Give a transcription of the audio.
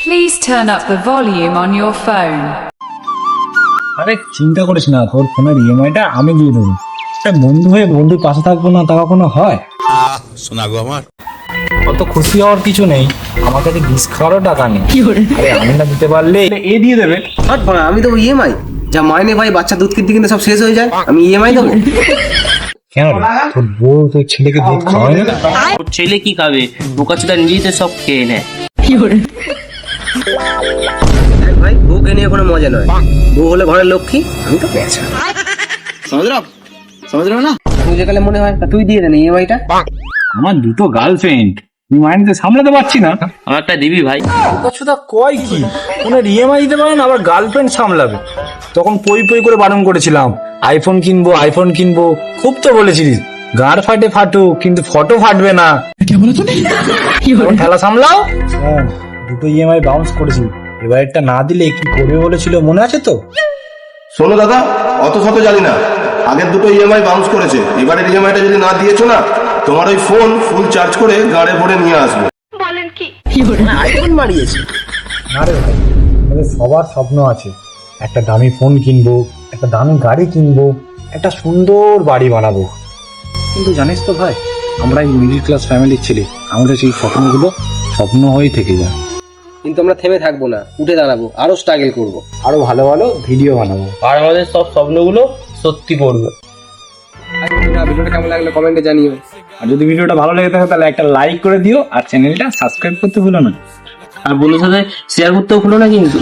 Please turn up the volume on your phone. আরে চিন্তা করিস না, তোর ফোনের ইএমআইটা আমি দিয়ে দেবো। বন্ধু হয়ে বন্ধুর পাশে থাকবো না, তা কখনো হয়? শোনা গো আমার অত খুশি হওয়ার কিছু নেই, আমার কাছে বিষ খাওয়ারও টাকা নেই। আরে আমি না দিতে পারলে এ দিয়ে দেবে। হাট ভাড়া আমি দেবো ইএমআই? যা মাইনে ভাই বাচ্চা দুধ কিনতে কিনতে সব শেষ হয়ে যায়, আমি ইএমআই দেবো? কেন রে? তোর বউ তোর ছেলেকে দুধ খাওয়ায় না? ওর ছেলে কি খাবে? বোকাচোদা নিজেতে সব খেয়ে নেয়। দেখ ভাই, বউকে নিয়ে কোনো মজা নয়। বউ হলে ঘরের লক্ষ্মী, আমি তো পেঁচা। সমুদ্র না তুই যেকালে মনে হয় তা তুই দিয়ে দেন ইএমআইটা। আমার দুটো গার্লফ্রেন্ড, তুই মাইন্ডে সামলাতে পারছি না। আমার একটা দিবি ভাই। বোকাচোদা কয় কি, ওনার ইএমআই দিতে পারে না, আবার গার্লফ্রেন্ড সামলাবে। তখন পই পই করে বারণ করেছিলাম, আইফোন কিনবো আইফোন কিনবো, খুব তো বলেছিলিস গাড় ফাটে ফাটুক কিন্তু ফটো ফাটবে না। খেলা সামলাও। দুটো ইএমআই বাউন্স করেছি, এবার একটা না দিলে কি করবে বলেছিল মনে আছে তো? শোনো দাদা, অত শত জানি না, আগের দুটো ইএমআই বাউন্স করেছে, এবারের ইএমআইটা যদি না দিয়েছো না, তোমার ওই ফোন ফুল চার্জ করে গাড়ে ভরে নিয়ে আসবে। আইফোন মারিয়েছে। না রে ভাই, আমাদের সবার স্বপ্ন আছে, একটা দামি ফোন কিনবো, একটা দামি গাড়ি কিনবো, একটা সুন্দর বাড়ি বানাবো। কিন্তু জানিস তো ভাই, আমরা এই মিডিল ক্লাস ফ্যামিলির ছেলে, আমাদের সেই স্বপ্নগুলো স্বপ্ন হয়েই থেকে যায়। কিন্তু আমরা থেমে থাকবো না, উঠে দাঁড়াবো, আরো স্ট্রাগল করবো। আরো ভালো ভালো ভিডিও বানাবো। আর আমাদের সব স্বপ্নগুলো সত্যি করবে। ভিডিওটা কেমন লাগলো কমেন্টে জানিও। আর যদি ভিডিওটা ভালো লেগে থাকে তাহলে একটা লাইক করে দিও, আর চ্যানেলটা সাবস্ক্রাইব করতে ভুলো না। আর বন্ধুর সাথে শেয়ার করতেও ভুলো না কিন্তু।